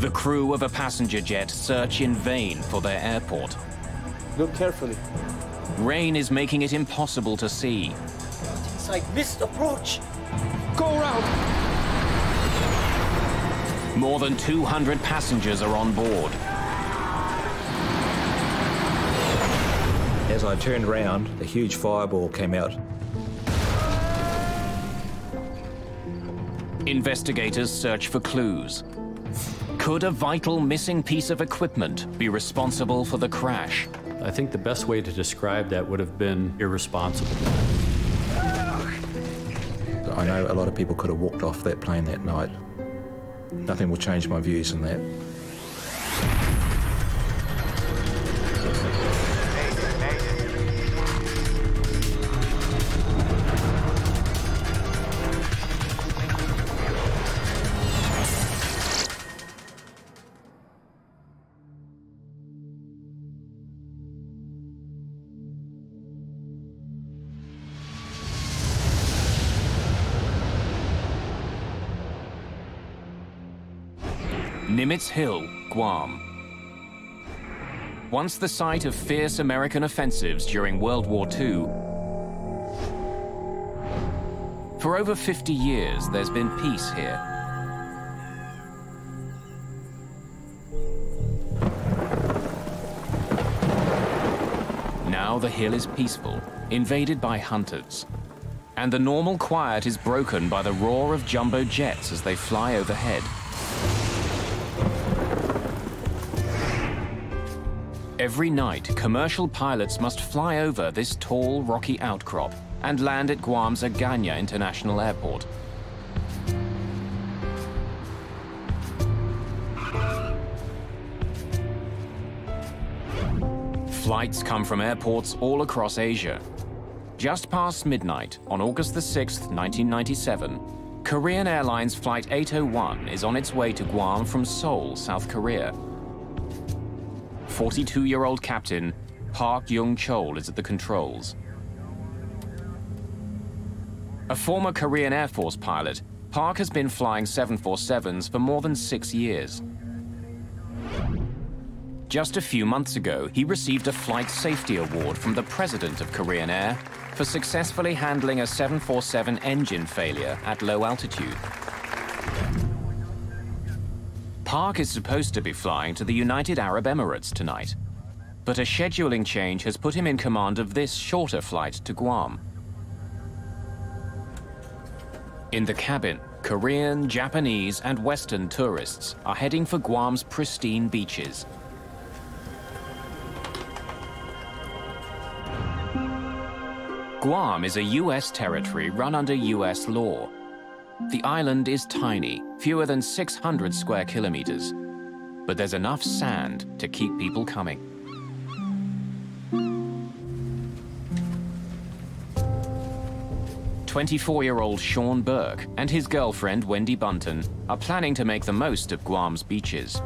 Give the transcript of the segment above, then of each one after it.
The crew of a passenger jet search in vain for their airport. Look carefully. Rain is making it impossible to see. It's like missed approach. Go around. More than 200 passengers are on board. As I turned around, a huge fireball came out. Investigators search for clues. Could a vital missing piece of equipment be responsible for the crash? I think the best way to describe that would have been irresponsible. I know a lot of people could have walked off that plane that night. Nothing will change my views on that. Nimitz Hill, Guam. Once the site of fierce American offensives during World War II, for over 50 years there's been peace here. Now the hill is peaceful, invaded by hunters. And the normal quiet is broken by the roar of jumbo jets as they fly overhead. Every night, commercial pilots must fly over this tall, rocky outcrop and land at Guam's Guam International Airport. Flights come from airports all across Asia. Just past midnight, on August the 6th, 1997, Korean Airlines Flight 801 is on its way to Guam from Seoul, South Korea. 42-year-old captain Park Young-chol is at the controls. A former Korean Air Force pilot, Park has been flying 747s for more than 6 years. Just a few months ago, he received a Flight Safety Award from the President of Korean Air for successfully handling a 747 engine failure at low altitude. Park is supposed to be flying to the United Arab Emirates tonight, but a scheduling change has put him in command of this shorter flight to Guam. In the cabin, Korean, Japanese, and Western tourists are heading for Guam's pristine beaches. Guam is a U.S. territory run under U.S. law. The island is tiny, fewer than 600 square kilometers, but there's enough sand to keep people coming. "24-year-old Sean Burke and his girlfriend Wendy Bunton are planning to make the most of Guam's beaches.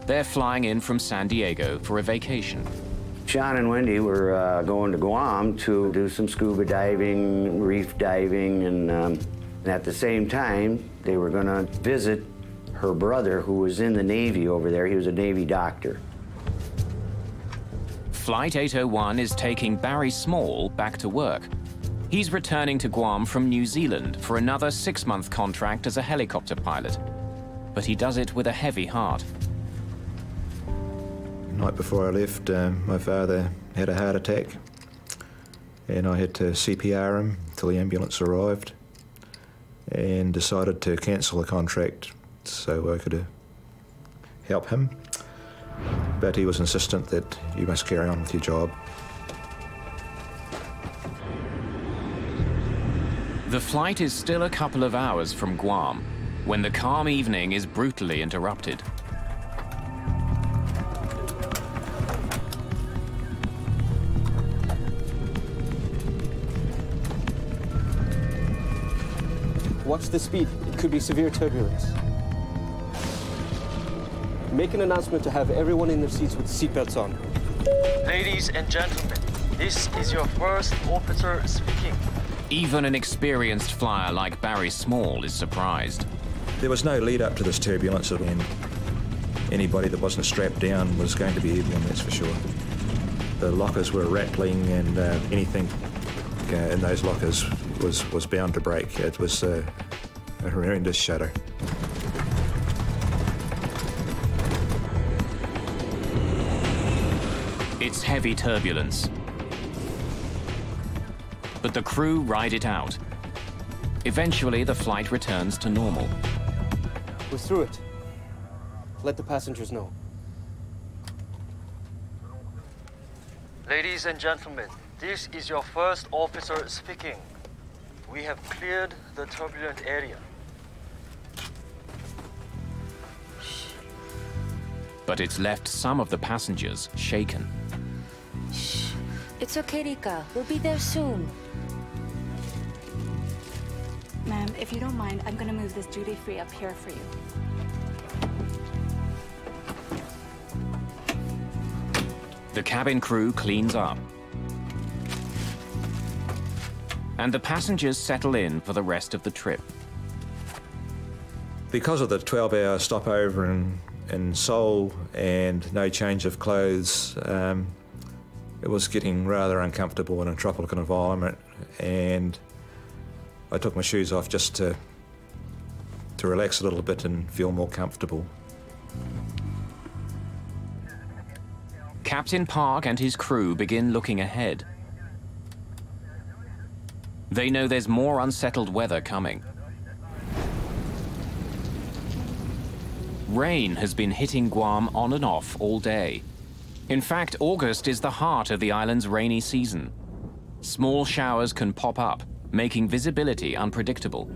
They're flying in from San Diego for a vacation. Sean and Wendy were going to Guam to do some scuba diving, reef diving, and at the same time, they were going to visit her brother, who was in the Navy over there. He was a Navy doctor. Flight 801 is taking Barry Small back to work. He's returning to Guam from New Zealand for another 6-month contract as a helicopter pilot. But he does it with a heavy heart. The night before I left, my father had a heart attack, and I had to CPR him till the ambulance arrived, and decided to cancel the contract so I could help him. But he was insistent that you must carry on with your job. The flight is still a couple of hours from Guam when the calm evening is brutally interrupted. Watch the speed. It could be severe turbulence. Make an announcement to have everyone in their seats with seatbelts on. Ladies and gentlemen, this is your first officer speaking. Even an experienced flyer like Barry Small is surprised. There was no lead up to this turbulence when anybody that wasn't strapped down was going to be airborne, that's for sure. The lockers were rattling and anything in those lockers was bound to break. It was a horrendous shudder. It's heavy turbulence. But the crew ride it out. Eventually, the flight returns to normal. We're through it. Let the passengers know. Ladies and gentlemen, this is your first officer speaking. We have cleared the turbulent area. But it's left some of the passengers shaken. Shh. It's okay, Rika. We'll be there soon. Ma'am, if you don't mind, I'm gonna move this duty-free up here for you. The cabin crew cleans up. And the passengers settle in for the rest of the trip. Because of the 12-hour stopover in Seoul and no change of clothes, it was getting rather uncomfortable in a tropical environment, and I took my shoes off just to relax a little bit and feel more comfortable. Captain Park and his crew begin looking ahead. They know there's more unsettled weather coming. Rain has been hitting Guam on and off all day. In fact, August is the heart of the island's rainy season. Small showers can pop up, making visibility unpredictable.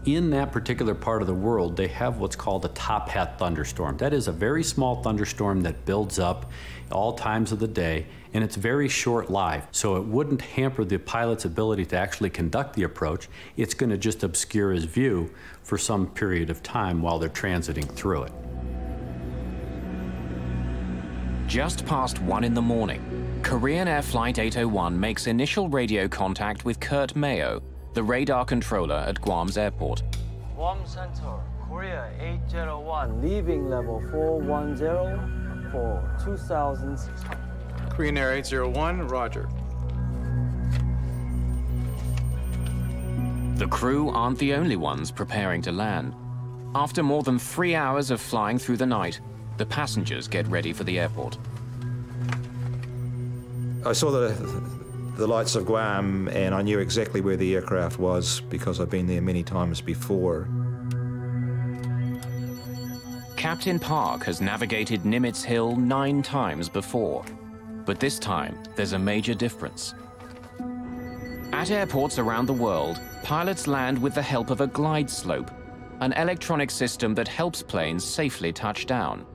In that particular part of the world, they have what's called a top hat thunderstorm. That is a very small thunderstorm that builds up all times of the day, and it's very short-lived, so it wouldn't hamper the pilot's ability to actually conduct the approach. It's going to just obscure his view for some period of time while they're transiting through it. Just past 1 in the morning, Korean Air Flight 801 makes initial radio contact with Kurt Mayo, the radar controller at Guam's airport. Guam Center, Korea 801, leaving level 410 for 2,600. Korean Air 801, roger. The crew aren't the only ones preparing to land. After more than 3 hours of flying through the night, the passengers get ready for the airport. I saw the lights of Guam, and I knew exactly where the aircraft was because I've been there many times before. Captain Park has navigated Nimitz Hill 9 times before, but this time there's a major difference. At airports around the world, pilots land with the help of a glide slope, an electronic system that helps planes safely touch down.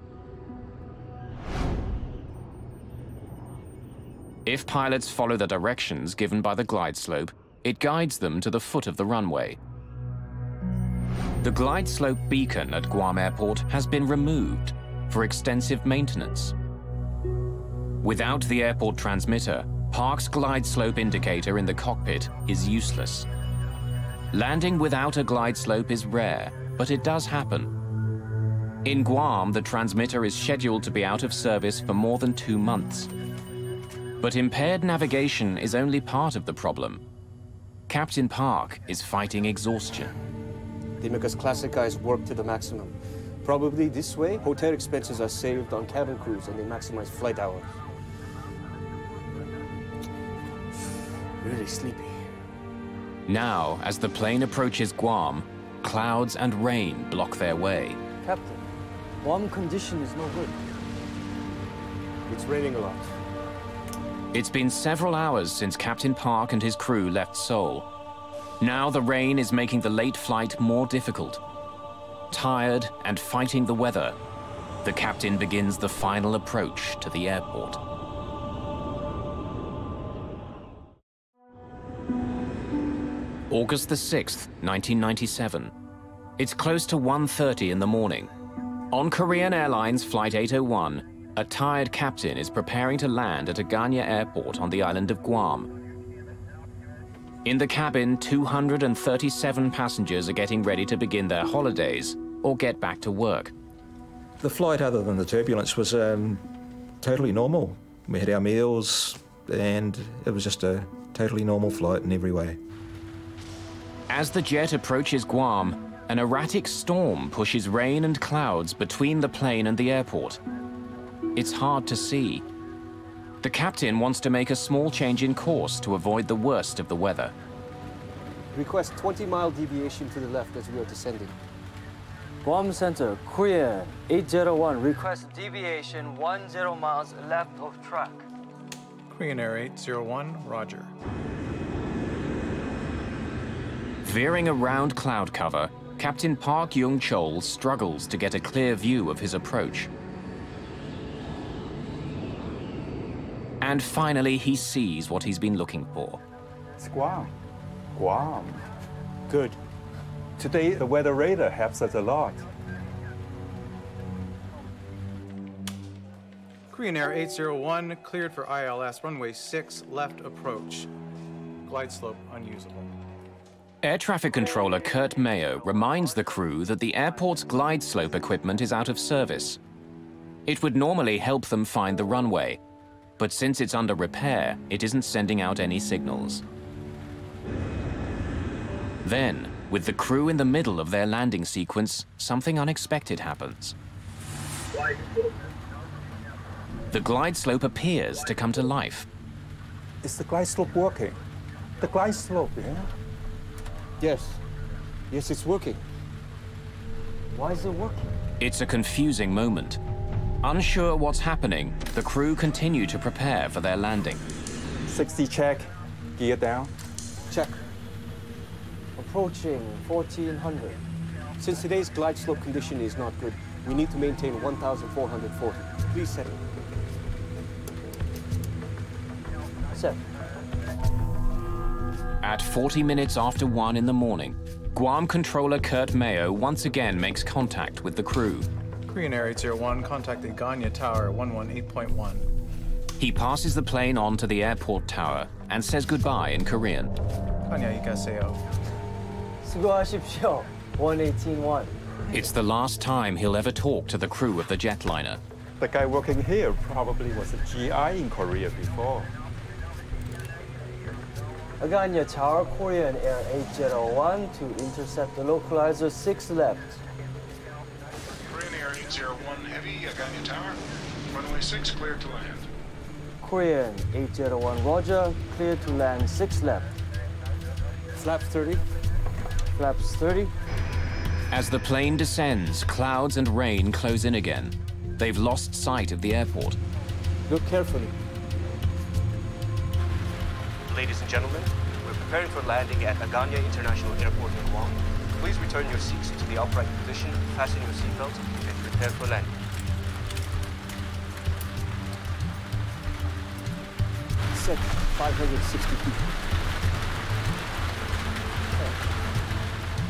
If pilots follow the directions given by the glide slope, it guides them to the foot of the runway. The glide slope beacon at Guam Airport has been removed for extensive maintenance. Without the airport transmitter, Park's glide slope indicator in the cockpit is useless. Landing without a glide slope is rare, but it does happen. In Guam, the transmitter is scheduled to be out of service for more than 2 months. But impaired navigation is only part of the problem. Captain Park is fighting exhaustion. They make us classic guys work to the maximum. Probably this way, hotel expenses are saved on cabin crews and they maximize flight hours. Really sleepy. Now, as the plane approaches Guam, clouds and rain block their way. Captain, Guam condition is no good. It's raining a lot. It's been several hours since Captain Park and his crew left Seoul. Now the rain is making the late flight more difficult. Tired and fighting the weather, the captain begins the final approach to the airport. August the 6th, 1997. It's close to 1:30 in the morning. On Korean Airlines Flight 801, a tired captain is preparing to land at Agana Airport on the island of Guam. In the cabin, 237 passengers are getting ready to begin their holidays or get back to work. The flight, other than the turbulence, was totally normal. We had our meals, and it was just a totally normal flight in every way. As the jet approaches Guam, an erratic storm pushes rain and clouds between the plane and the airport. It's hard to see. The captain wants to make a small change in course to avoid the worst of the weather. Request 20-mile deviation to the left as we are descending. Guam Center, Korean 801, request deviation 10 miles left of track. Korean Air 801, Roger. Veering around cloud cover, Captain Park Young-chol struggles to get a clear view of his approach. And finally, he sees what he's been looking for. It's Guam. Guam. Good. Today, the weather radar helps us a lot. Korean Air 801, cleared for ILS, runway 6, left approach. Glide slope unusable. Air traffic controller Kurt Mayo reminds the crew that the airport's glide slope equipment is out of service. It would normally help them find the runway, but since it's under repair, it isn't sending out any signals. Then, with the crew in the middle of their landing sequence, something unexpected happens. The glide slope appears to come to life. Is the glide slope working? The glide slope, yeah? Yes. Yes, it's working. Why is it working? It's a confusing moment. Unsure what's happening, the crew continue to prepare for their landing. 60 check, gear down. Check. Approaching 1400. Since today's glide slope condition is not good, we need to maintain 1,440. Please set it. Set. At 40 minutes after 1 in the morning, Guam controller Kurt Mayo once again makes contact with the crew. Korean Air 801, contacting Ganya Tower 118.1. He passes the plane on to the airport tower and says goodbye in Korean. Ganya 이가세요. 수고하십시오. 118.1. It's the last time he'll ever talk to the crew of the jetliner. The guy working here probably was a GI in Korea before. Aganya Tower, Korean Air 801 to intercept the localizer 6 left. Korean Air 801 Heavy, Aganya Tower. Runway 6 cleared to land. Korean 801 Roger, clear to land 6 left. Flaps 30. Flaps 30. As the plane descends, clouds and rain close in again. They've lost sight of the airport. Look carefully. Ladies and gentlemen, we're preparing for landing at Aganya International Airport in Guam. Please return your seats to the upright position, fasten your seatbelt, and prepare for landing. Set 560 feet.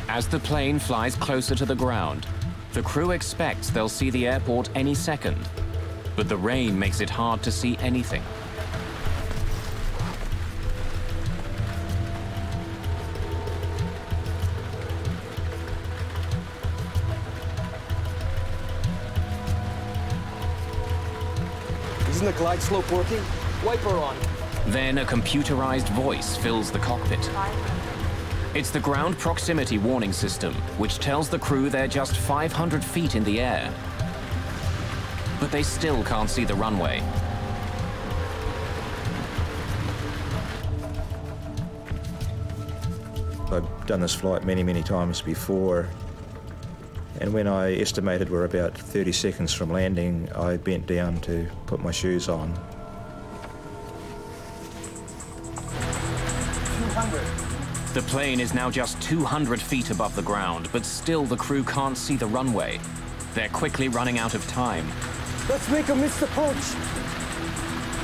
As the plane flies closer to the ground, the crew expects they'll see the airport any second. But the rain makes it hard to see anything. Isn't the glide slope working? Wiper on. Then a computerized voice fills the cockpit. It's the ground proximity warning system, which tells the crew they're just 500 feet in the air. But they still can't see the runway. I've done this flight many, many times before, and when I estimated we're about 30 seconds from landing, I bent down to put my shoes on. 200. The plane is now just 200 feet above the ground, but still the crew can't see the runway. They're quickly running out of time. Let's make a missed approach.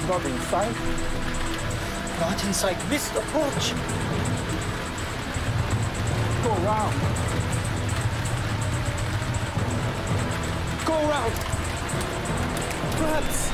Not inside. Not inside. Missed approach. Go around. Go around. Perhaps.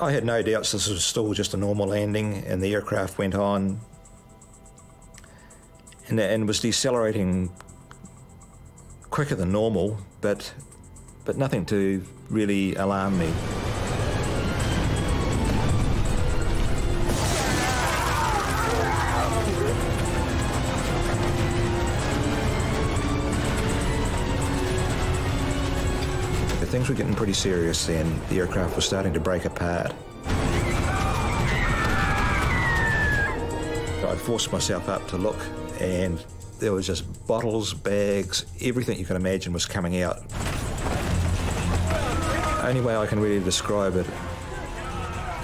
I had no doubts this was still just a normal landing, and the aircraft went on and was decelerating quicker than normal, but nothing to really alarm me. Things were getting pretty serious then. The aircraft was starting to break apart. I forced myself up to look, and there was just bottles, bags, everything you can imagine was coming out. Only way I can really describe it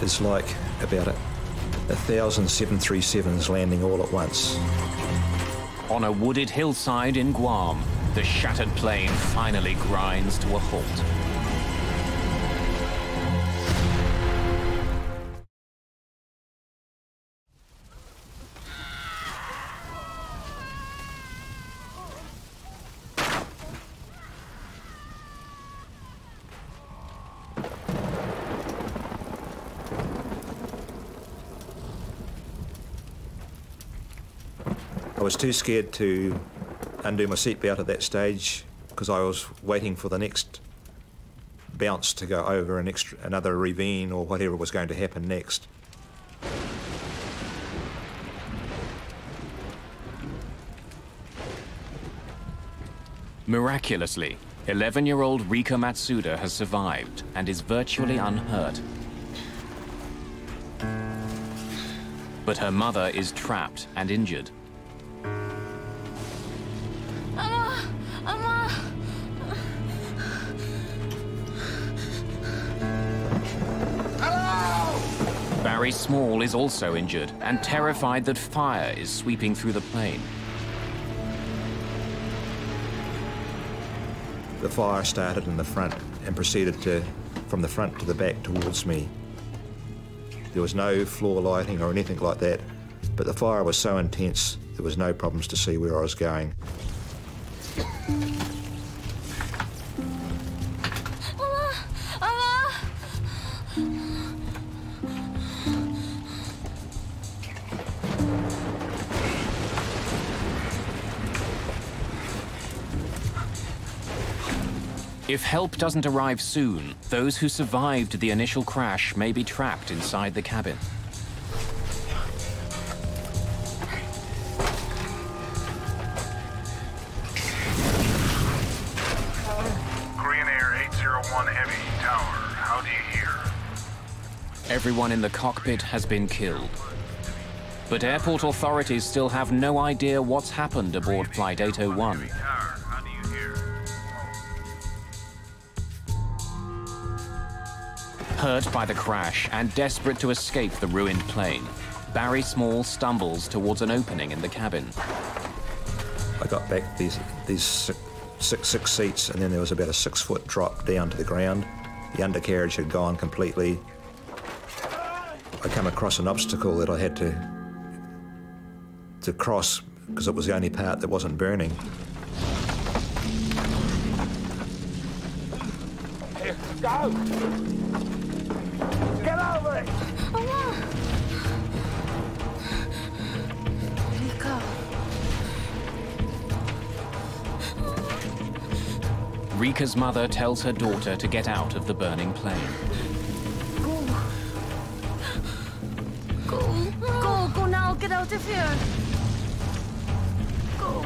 is like about 1,000 737s landing all at once. On a wooded hillside in Guam, the shattered plane finally grinds to a halt. I was too scared to undo my seatbelt at that stage because I was waiting for the next bounce to go over another ravine or whatever was going to happen next. Miraculously, 11-year-old Rika Matsuda has survived and is virtually unhurt. But her mother is trapped and injured. Barry Small is also injured and terrified that fire is sweeping through the plane. The fire started in the front and proceeded from the front to the back towards me. There was no floor lighting or anything like that, but the fire was so intense there was no problems to see where I was going. If help doesn't arrive soon, those who survived the initial crash may be trapped inside the cabin. Korean Air 801 Heavy Tower, how do you hear? Everyone in the cockpit has been killed. But airport authorities still have no idea what's happened aboard Flight 801. Hurt by the crash and desperate to escape the ruined plane, Barry Small stumbles towards an opening in the cabin. I got back these six seats, and then there was about a 6-foot drop down to the ground. The undercarriage had gone completely. I come across an obstacle that I had to cross because it was the only part that wasn't burning. Here, go! Get over it! Rika's mother tells her daughter to get out of the burning plane. Go now, get out of here. Go.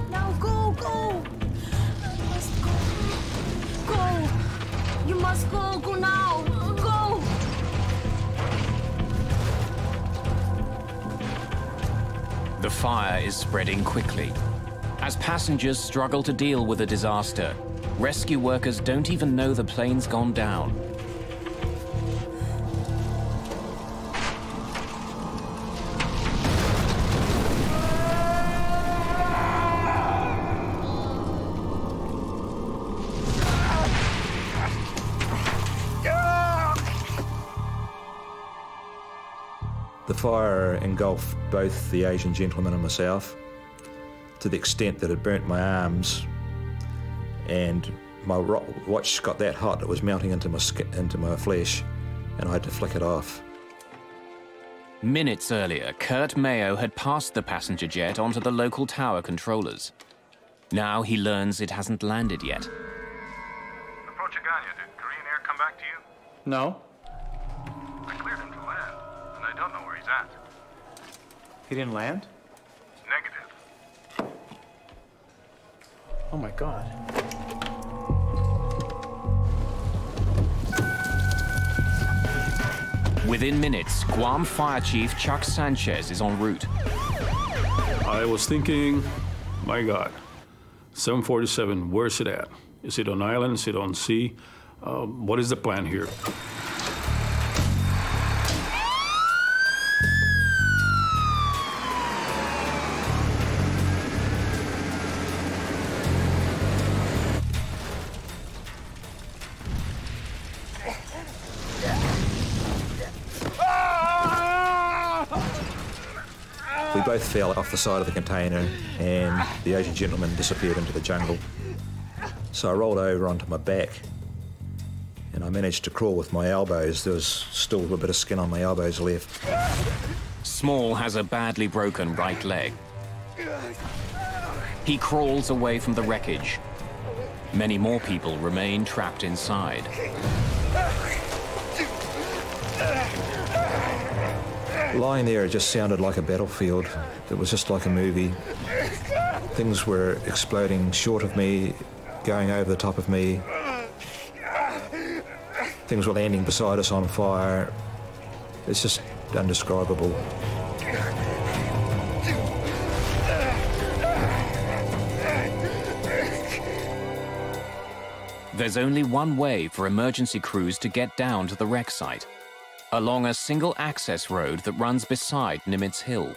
Now go. You must go. Go. You must go now. Go. The fire is spreading quickly. As passengers struggle to deal with the disaster, rescue workers don't even know the plane's gone down. The fire engulfed both the Asian gentleman and myself, to the extent that it burnt my arms, and my watch got that hot it was melting into my flesh. and I had to flick it off. Minutes earlier, Kurt Mayo had passed the passenger jet onto the local tower controllers. Now he learns it hasn't landed yet. Approach Aganya. Did Korean Air come back to you? No. I cleared him to land, and I don't know where he's at. He didn't land? Negative. Oh my God. Within minutes, Guam Fire Chief Chuck Sanchez is en route. I was thinking, my God, 747, where's it at? Is it on island? Is it on sea? What is the plan here? We both fell off the side of the container and the Asian gentleman disappeared into the jungle. So I rolled over onto my back and I managed to crawl with my elbows. There was still a bit of skin on my elbows left. Small has a badly broken right leg. He crawls away from the wreckage. Many more people remain trapped inside. Lying there, it just sounded like a battlefield. It was just like a movie. Things were exploding short of me, going over the top of me. Things were landing beside us on fire. It's just indescribable. There's only one way for emergency crews to get down to the wreck site, along a single access road that runs beside Nimitz Hill.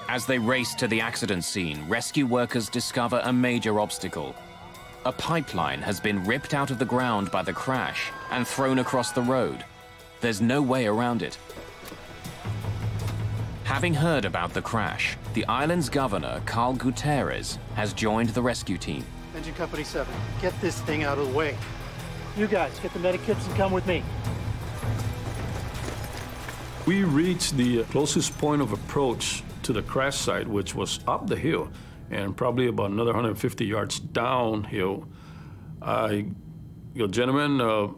As they race to the accident scene, rescue workers discover a major obstacle. A pipeline has been ripped out of the ground by the crash and thrown across the road. There's no way around it. Having heard about the crash, the island's governor, Carl Gutierrez, has joined the rescue team. Engine Company 7, get this thing out of the way. You guys, get the medikits and come with me. We reached the closest point of approach to the crash site, which was up the hill and probably about another 150 yards downhill. Gentlemen,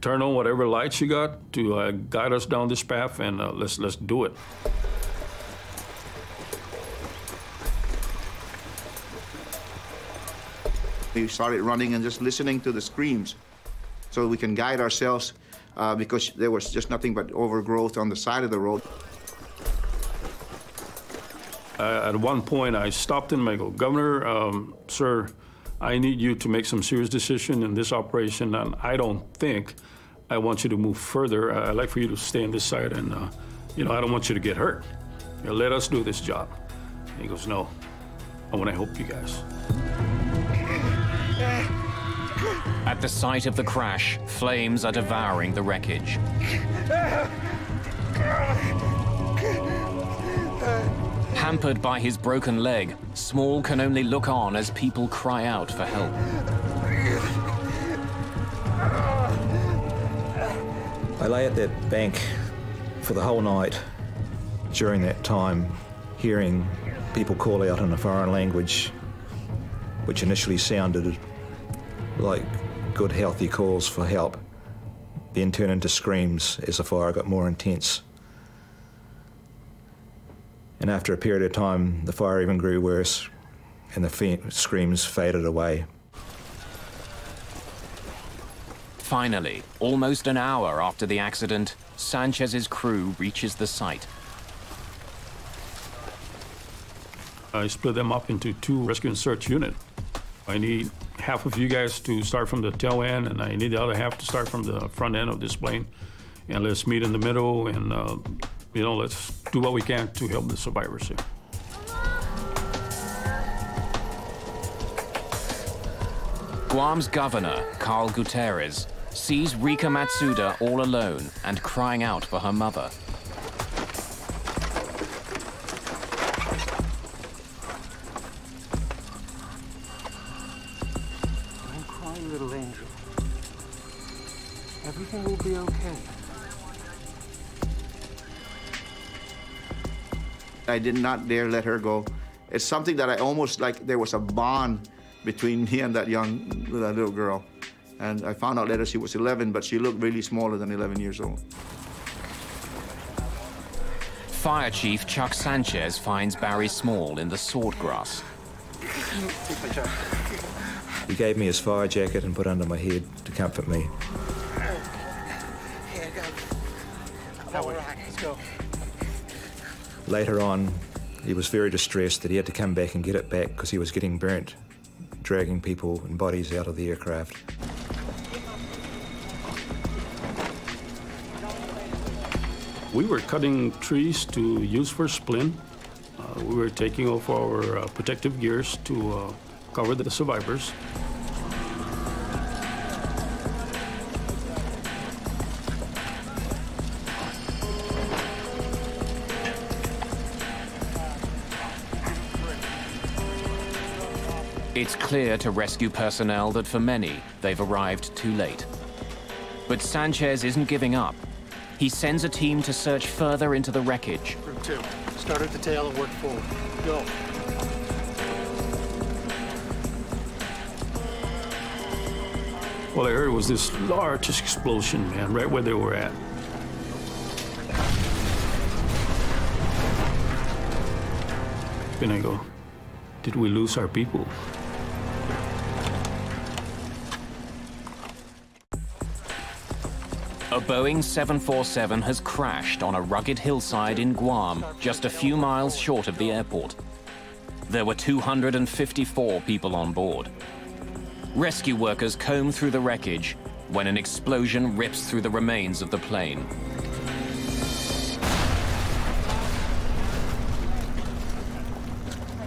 turn on whatever lights you got to guide us down this path, and let's do it. We started running and just listening to the screams so we can guide ourselves because there was just nothing but overgrowth on the side of the road. At one point, I stopped him and I go, Governor, sir, I need you to make some serious decision in this operation, and I don't think I want you to move further. I'd like for you to stay on this side, and I don't want you to get hurt. Let us do this job. And he goes, no, I want to help you guys. At the site of the crash, flames are devouring the wreckage. Hampered by his broken leg, Small can only look on as people cry out for help. I lay at that bank for the whole night during that time, hearing people call out in a foreign language, which initially sounded like good, healthy calls for help, then turned into screams as the fire got more intense. And after a period of time, the fire even grew worse, and the screams faded away. Finally, almost an hour after the accident, Sanchez's crew reaches the site. I split them up into 2 rescue and search units. I need half of you guys to start from the tail end, and I need the other half to start from the front end of this plane. And let's meet in the middle, and let's do what we can to help the survivors here. Guam's governor, Carl Gutierrez, sees Rika Matsuda all alone and crying out for her mother. Everything will be okay. I did not dare let her go. It's something that I almost like there was a bond between me and that little girl. And I found out later she was 11, but she looked really smaller than 11 years old. Fire Chief Chuck Sanchez finds Barry Small in the swordgrass. He gave me his fire jacket and put it under my head to comfort me. Here, go. All right, let's go. Later on, he was very distressed that he had to come back and get it back because he was getting burnt, dragging people and bodies out of the aircraft. We were cutting trees to use for splint. We were taking off our protective gears to cover the survivors. It's clear to rescue personnel that for many, they've arrived too late. But Sanchez isn't giving up. He sends a team to search further into the wreckage. Group 2, start at the tail and work forward. Go. What I heard was this large explosion, man, right where they were at. And I go, did we lose our people? A Boeing 747 has crashed on a rugged hillside in Guam, just a few miles short of the airport. There were 254 people on board. Rescue workers comb through the wreckage when an explosion rips through the remains of the plane.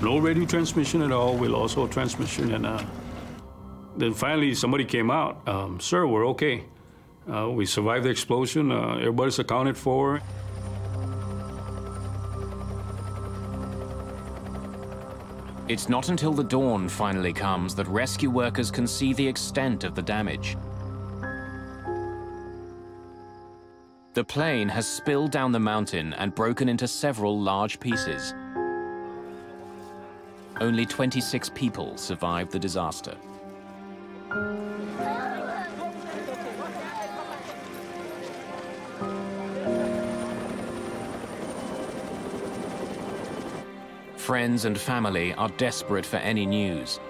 No radio transmission at all. We lost all transmission, and then finally somebody came out. Sir, we're okay. We survived the explosion. Everybody's accounted for. It's not until the dawn finally comes that rescue workers can see the extent of the damage. The plane has spilled down the mountain and broken into several large pieces. Only 26 people survived the disaster. Friends and family are desperate for any news.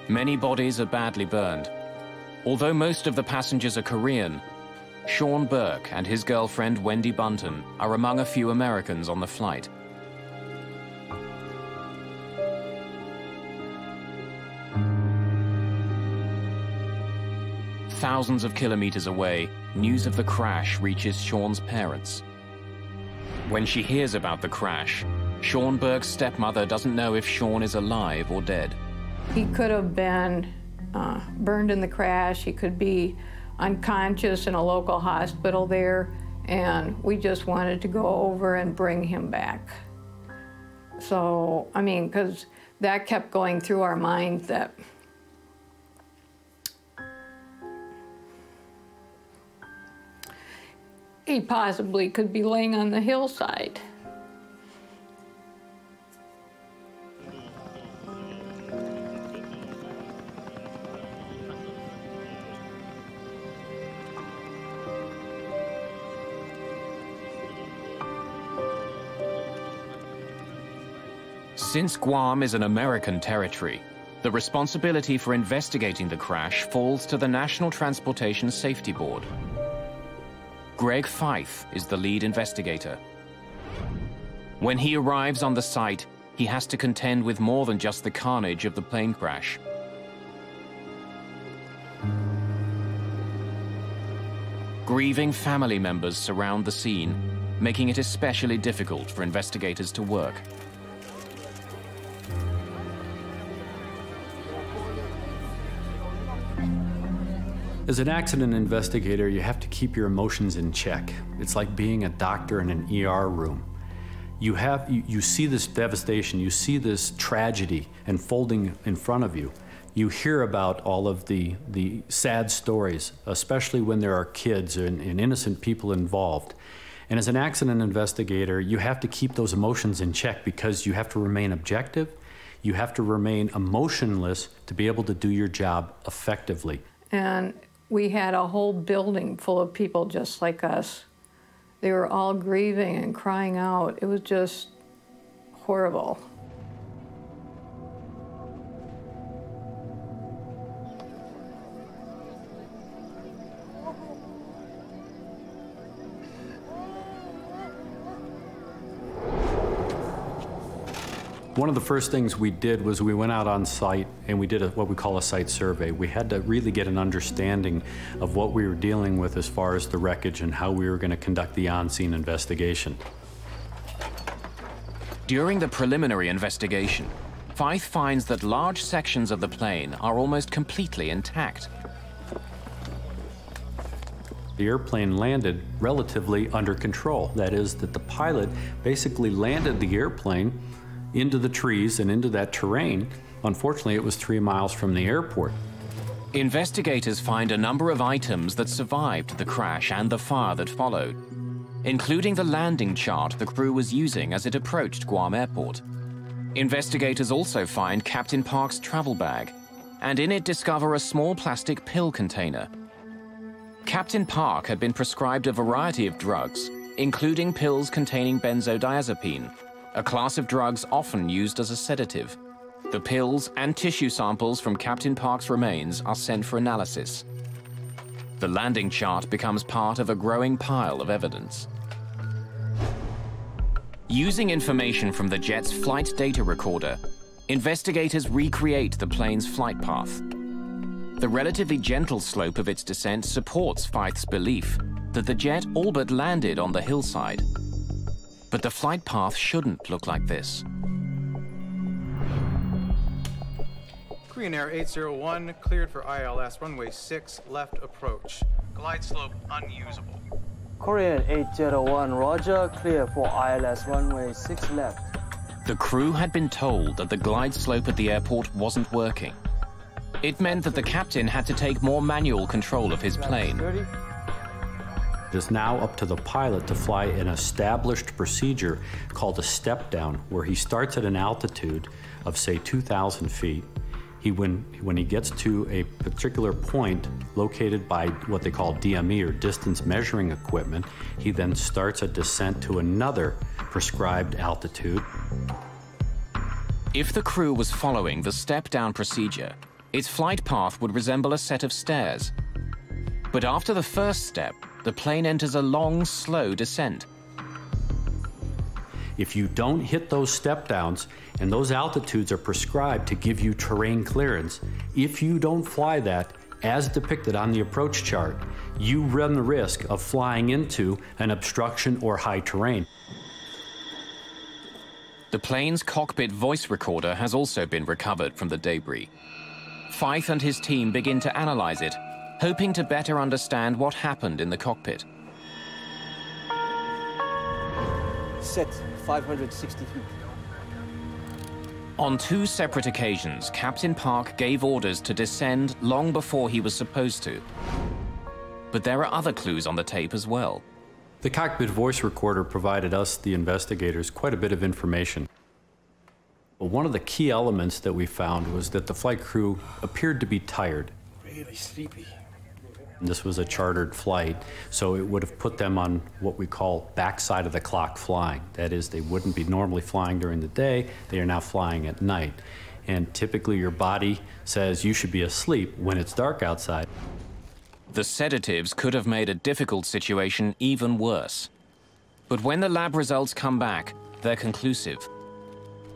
Many bodies are badly burned. Although most of the passengers are Korean, Sean Burke and his girlfriend Wendy Bunton are among a few Americans on the flight. Thousands of kilometers away, news of the crash reaches Sean's parents. When she hears about the crash, Sean Burke's stepmother doesn't know if Sean is alive or dead. He could have been burned in the crash. He could be unconscious in a local hospital there, and we just wanted to go over and bring him back. So, I mean, because that kept going through our minds that he possibly could be laying on the hillside. Since Guam is an American territory, the responsibility for investigating the crash falls to the National Transportation Safety Board. Greg Fife is the lead investigator. When he arrives on the site, he has to contend with more than just the carnage of the plane crash. Grieving family members surround the scene, making it especially difficult for investigators to work. As an accident investigator, you have to keep your emotions in check. It's like being a doctor in an ER room. You see this devastation, you see this tragedy unfolding in front of you. you hear about all of the sad stories, especially when there are kids and innocent people involved. And as an accident investigator, you have to keep those emotions in check because you have to remain objective, you have to remain emotionless to be able to do your job effectively. And we had a whole building full of people just like us. They were all grieving and crying out. It was just horrible. One of the first things we did was we went out on site and we did what we call a site survey. We had to really get an understanding of what we were dealing with as far as the wreckage and how we were going to conduct the on-scene investigation. During the preliminary investigation, Fythe finds that large sections of the plane are almost completely intact. The airplane landed relatively under control. That is, that the pilot basically landed the airplane into the trees and into that terrain. Unfortunately, it was 3 miles from the airport. Investigators find a number of items that survived the crash and the fire that followed, including the landing chart the crew was using as it approached Guam Airport. Investigators also find Captain Park's travel bag, and in it discover a small plastic pill container. Captain Park had been prescribed a variety of drugs, including pills containing benzodiazepine, a class of drugs often used as a sedative. The pills and tissue samples from Captain Park's remains are sent for analysis. The landing chart becomes part of a growing pile of evidence. Using information from the jet's flight data recorder, investigators recreate the plane's flight path. The relatively gentle slope of its descent supports Fythe's belief that the jet all but landed on the hillside. But the flight path shouldn't look like this. Korean Air 801 cleared for ILS runway 6 left approach. Glide slope unusable. Korean 801, roger, clear for ILS runway 6 left. The crew had been told that the glide slope at the airport wasn't working. It meant that the captain had to take more manual control of his plane. It is now up to the pilot to fly an established procedure called a step down, where he starts at an altitude of, say, 2,000 feet. When he gets to a particular point located by what they call DME, or distance measuring equipment, he then starts a descent to another prescribed altitude. If the crew was following the step-down procedure, its flight path would resemble a set of stairs. But after the first step, the plane enters a long, slow descent. If you don't hit those step downs, and those altitudes are prescribed to give you terrain clearance, if you don't fly that as depicted on the approach chart, you run the risk of flying into an obstruction or high terrain. The plane's cockpit voice recorder has also been recovered from the debris. Fythe and his team begin to analyze it, hoping to better understand what happened in the cockpit. Set 560 feet. On 2 separate occasions, Captain Park gave orders to descend long before he was supposed to. But there are other clues on the tape as well. The cockpit voice recorder provided us, the investigators, quite a bit of information. But one of the key elements that we found was that the flight crew appeared to be tired. Really sleepy. This was a chartered flight, so it would have put them on what we call backside of the clock flying. That is, they wouldn't be normally flying during the day, they are now flying at night. And typically your body says you should be asleep when it's dark outside. The sedatives could have made a difficult situation even worse. But when the lab results come back, they're conclusive.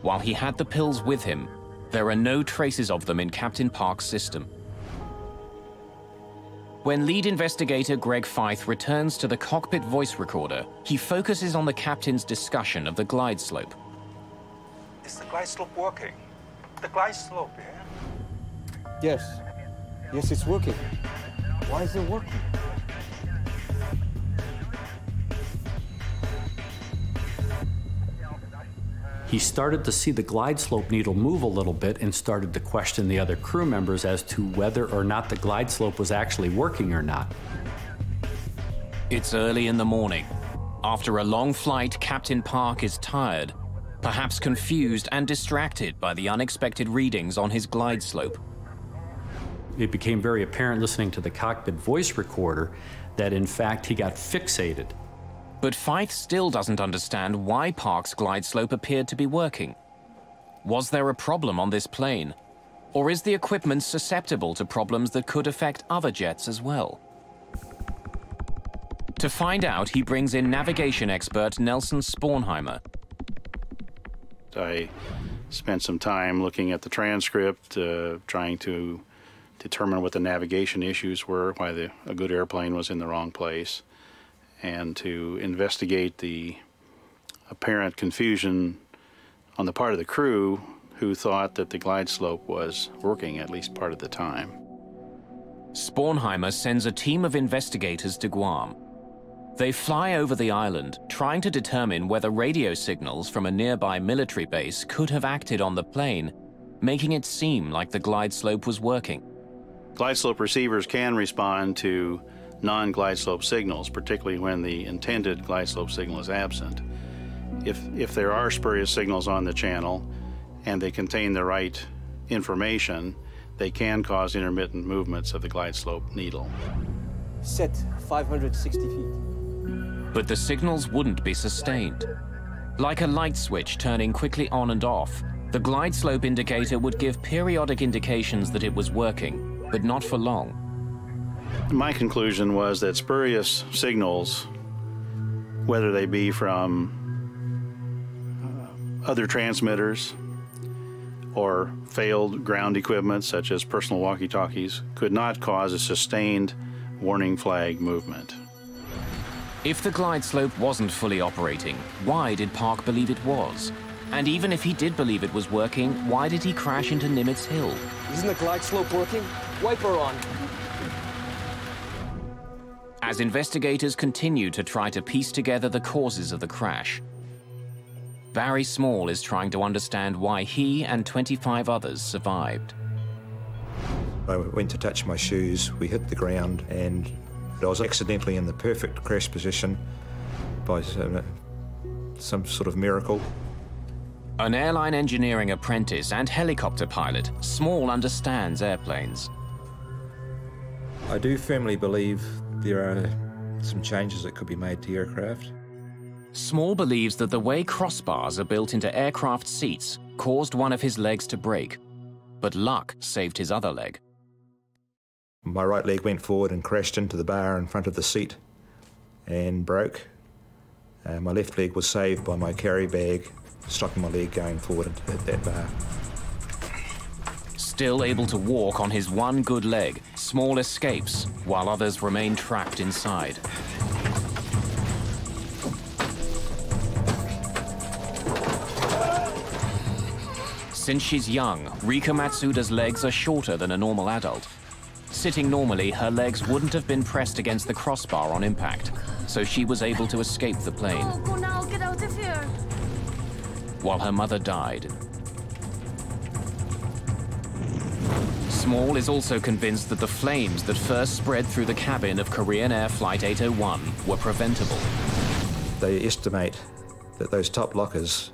While he had the pills with him, there are no traces of them in Captain Park's system. When lead investigator Greg Fythe returns to the cockpit voice recorder, he focuses on the captain's discussion of the glide slope. Is the glide slope working? The glide slope, yeah? Yes. Yes, it's working. Why is it working? he started to see the glide slope needle move a little bit and started to question the other crew members as to whether or not the glide slope was actually working or not. It's early in the morning. After a long flight, Captain Park is tired, perhaps confused and distracted by the unexpected readings on his glide slope. It became very apparent listening to the cockpit voice recorder that in fact he got fixated. But Fyfe still doesn't understand why Park's glide slope appeared to be working. Was there a problem on this plane? Or is the equipment susceptible to problems that could affect other jets as well? To find out, he brings in navigation expert Nelson Spornheimer. I spent some time looking at the transcript, trying to determine what the navigation issues were, why a good airplane was in the wrong place, and to investigate the apparent confusion on the part of the crew who thought that the glide slope was working at least part of the time. Spornheimer sends a team of investigators to Guam. They fly over the island, trying to determine whether radio signals from a nearby military base could have acted on the plane, making it seem like the glide slope was working. Glide slope receivers can respond to non-glide slope signals, particularly when the intended glide slope signal is absent. If there are spurious signals on the channel and they contain the right information, they can cause intermittent movements of the glide slope needle. Set 560 feet. But the signals wouldn't be sustained. Like a light switch turning quickly on and off, the glide slope indicator would give periodic indications that it was working, but not for long. My conclusion was that spurious signals, whether they be from other transmitters or failed ground equipment such as personal walkie-talkies, could not cause a sustained warning flag movement. If the glide slope wasn't fully operating, why did Park believe it was? And even if he did believe it was working, why did he crash into Nimitz Hill? Isn't the glide slope working? Wiper on. As investigators continue to try to piece together the causes of the crash, Barry Small is trying to understand why he and 25 others survived. I went to touch my shoes, we hit the ground, and I was accidentally in the perfect crash position by some sort of miracle. An airline engineering apprentice and helicopter pilot, Small understands airplanes. I do firmly believe there are some changes that could be made to aircraft. Small believes that the way crossbars are built into aircraft seats caused one of his legs to break, but luck saved his other leg. My right leg went forward and crashed into the bar in front of the seat and broke. My left leg was saved by my carry bag stopping my leg going forward and hit that bar. Still able to walk on his one good leg, Small escapes while others remain trapped inside. Since she's young, Rika Matsuda's legs are shorter than a normal adult. Sitting normally, her legs wouldn't have been pressed against the crossbar on impact, so she was able to escape the plane. Oh, go now, get out of here. While her mother died. Small is also convinced that the flames that first spread through the cabin of Korean Air Flight 801 were preventable. They estimate that those top lockers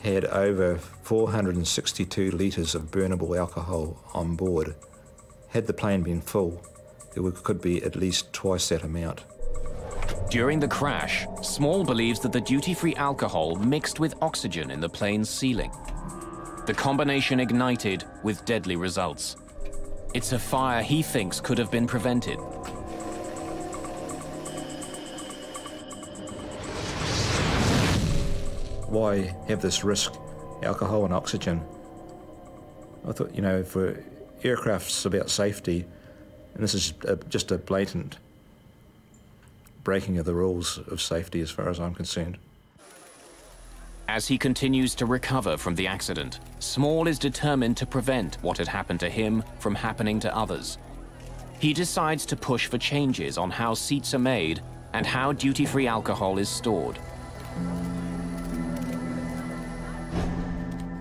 had over 462 litres of burnable alcohol on board. Had the plane been full, there could be at least twice that amount. During the crash, Small believes that the duty-free alcohol mixed with oxygen in the plane's ceiling. The combination ignited with deadly results. It's a fire he thinks could have been prevented. Why have this risk, alcohol and oxygen? I thought, you know, for aircraft's about safety, and this is just a blatant breaking of the rules of safety as far as I'm concerned. As he continues to recover from the accident, Small is determined to prevent what had happened to him from happening to others. He decides to push for changes on how seats are made and how duty-free alcohol is stored.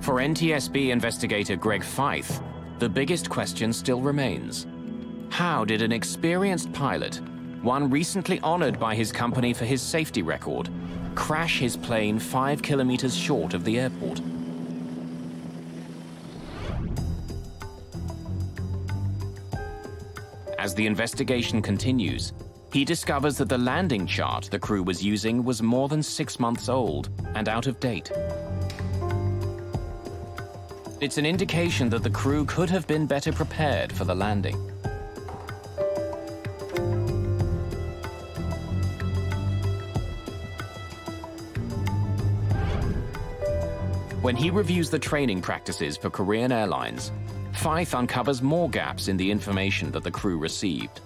For NTSB investigator Greg Feith, the biggest question still remains. How did an experienced pilot, one recently honored by his company for his safety record, crash his plane 5 kilometers short of the airport? As the investigation continues, he discovers that the landing chart the crew was using was more than 6 months old and out of date. It's an indication that the crew could have been better prepared for the landing. When he reviews the training practices for Korean Airlines, Feith uncovers more gaps in the information that the crew received.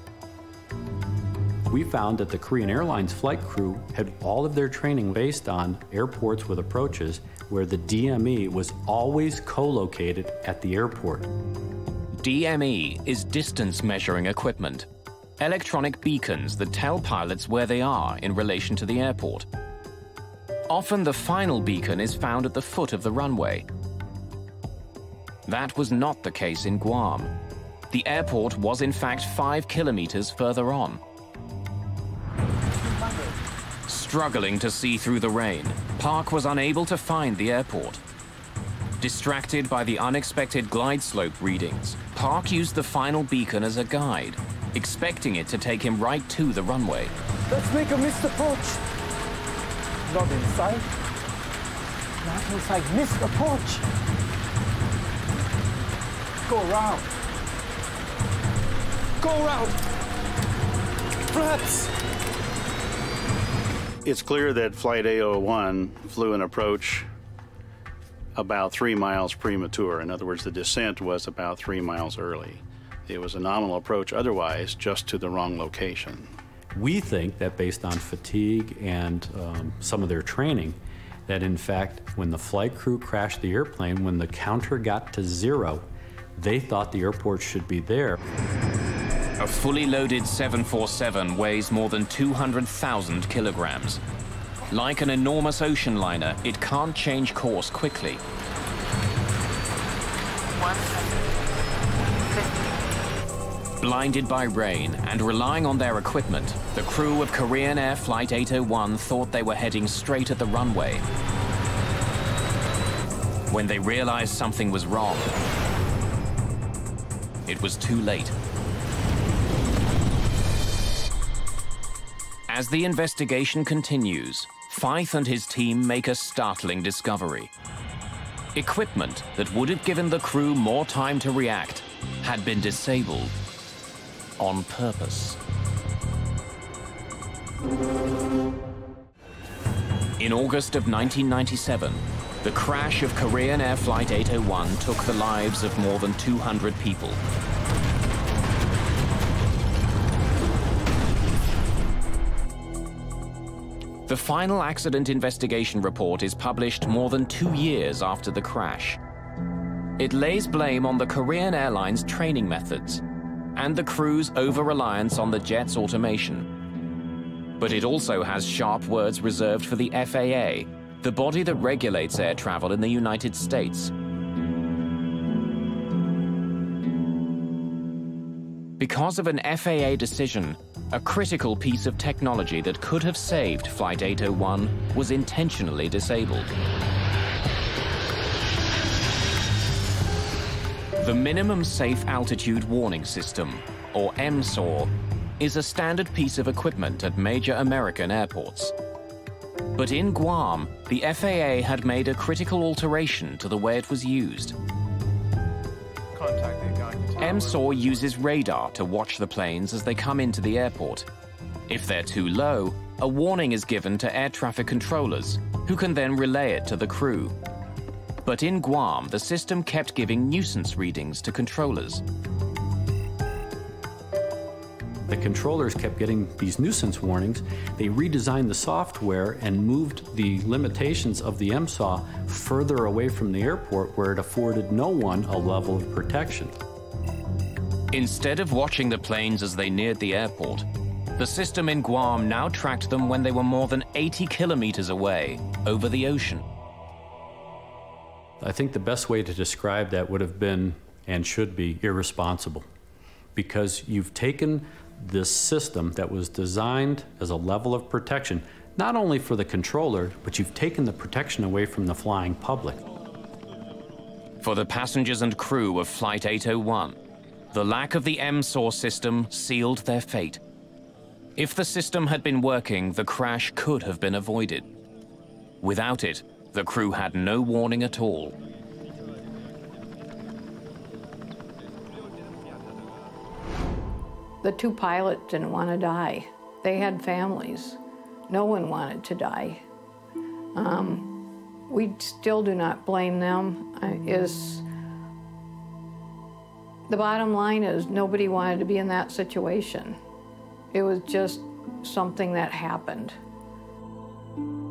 We found that the Korean Airlines flight crew had all of their training based on airports with approaches where the DME was always co-located at the airport. DME is distance measuring equipment, electronic beacons that tell pilots where they are in relation to the airport. Often the final beacon is found at the foot of the runway. That was not the case in Guam. The airport was in fact 5 kilometers further on. Struggling to see through the rain, Park was unable to find the airport. Distracted by the unexpected glide slope readings, Park used the final beacon as a guide, expecting it to take him right to the runway. Let's make a missed approach. Not inside. Not inside. Missed approach. Go around. Go around. Flaps. It's clear that Flight A01 flew an approach about 3 miles premature. In other words, the descent was about 3 miles early. It was a nominal approach otherwise, just to the wrong location. We think that based on fatigue and some of their training, that in fact, when the flight crew crashed the airplane, when the counter got to 0, they thought the airport should be there. A fully loaded 747 weighs more than 200,000 kilograms. Like an enormous ocean liner, it can't change course quickly. Blinded by rain and relying on their equipment, the crew of Korean Air Flight 801 thought they were heading straight at the runway. When they realized something was wrong, it was too late. As the investigation continues, Feith and his team make a startling discovery. Equipment that would have given the crew more time to react had been disabled on purpose. In August of 1997, the crash of Korean Air Flight 801 took the lives of more than 200 people. The final accident investigation report is published more than 2 years after the crash. It lays blame on the Korean Airlines training methods and the crew's over-reliance on the jet's automation. But it also has sharp words reserved for the FAA, the body that regulates air travel in the United States. Because of an FAA decision, a critical piece of technology that could have saved Flight 801 was intentionally disabled. The Minimum Safe Altitude Warning System, or MSAW, is a standard piece of equipment at major American airports. But in Guam, the FAA had made a critical alteration to the way it was used. MSAW uses radar to watch the planes as they come into the airport. If they're too low, a warning is given to air traffic controllers, who can then relay it to the crew. But in Guam, the system kept giving nuisance readings to controllers. The controllers kept getting these nuisance warnings. They redesigned the software and moved the limitations of the MSAW further away from the airport, where it afforded no one a level of protection. Instead of watching the planes as they neared the airport, the system in Guam now tracked them when they were more than 80 kilometers away over the ocean. I think the best way to describe that would have been, and should be, irresponsible. Because you've taken this system that was designed as a level of protection, not only for the controller, but you've taken the protection away from the flying public. For the passengers and crew of Flight 801, the lack of the MSOR system sealed their fate. If the system had been working, the crash could have been avoided. Without it, the crew had no warning at all. The two pilots didn't want to die. They had families. No one wanted to die. We still do not blame them. The bottom line is nobody wanted to be in that situation. It was just something that happened.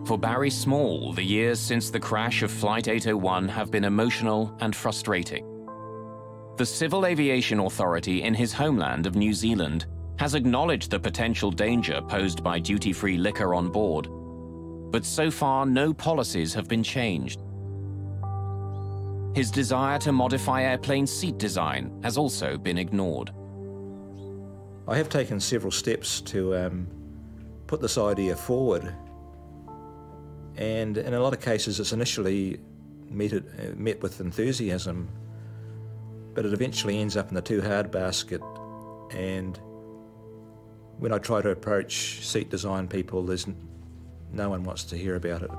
For Barry Small, the years since the crash of Flight 801 have been emotional and frustrating. The Civil Aviation Authority in his homeland of New Zealand has acknowledged the potential danger posed by duty-free liquor on board, but so far no policies have been changed. His desire to modify airplane seat design has also been ignored. I have taken several steps to put this idea forward, and in a lot of cases it's initially met with enthusiasm, but it eventually ends up in the too hard basket. And when I try to approach seat design people, no one wants to hear about it.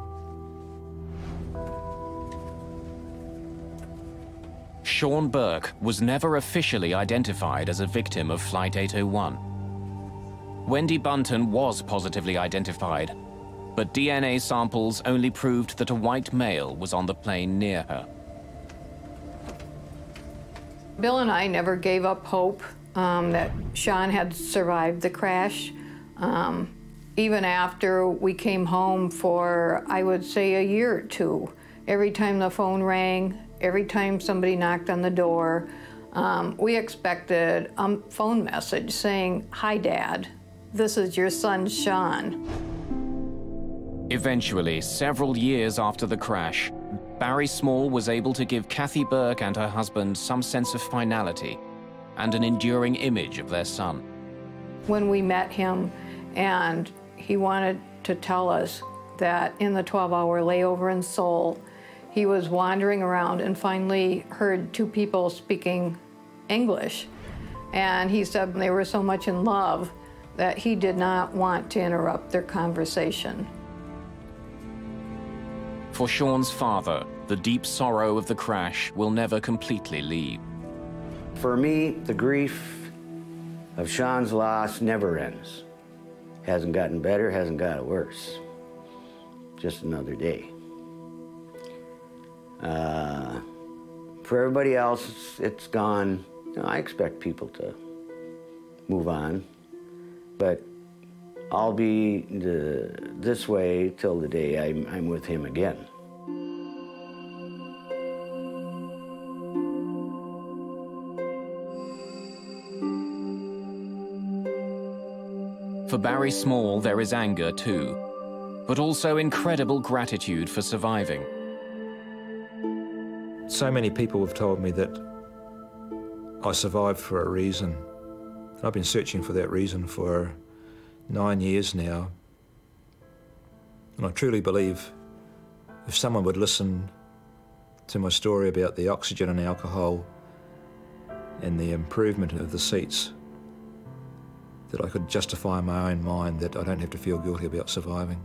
Sean Burke was never officially identified as a victim of Flight 801. Wendy Bunton was positively identified, but DNA samples only proved that a white male was on the plane near her. Bill and I never gave up hope that Sean had survived the crash. Even after we came home for, I would say, a year or two, every time the phone rang, every time somebody knocked on the door, we expected a phone message saying, "Hi, Dad, this is your son, Sean." Eventually, several years after the crash, Barry Small was able to give Kathy Burke and her husband some sense of finality and an enduring image of their son. When we met him and he wanted to tell us that in the 12-hour layover in Seoul, he was wandering around and finally heard two people speaking English. And he said they were so much in love that he did not want to interrupt their conversation. For Sean's father, the deep sorrow of the crash will never completely leave. For me, the grief of Sean's loss never ends. Hasn't gotten better, hasn't got worse. Just another day. For everybody else, it's gone. You know, I expect people to move on, but I'll be this way till the day I'm with him again. For Barry Small, there is anger too, but also incredible gratitude for surviving. So many people have told me that I survived for a reason. I've been searching for that reason for 9 years now. And I truly believe if someone would listen to my story about the oxygen and alcohol and the improvement of the seats, that I could justify in my own mind that I don't have to feel guilty about surviving.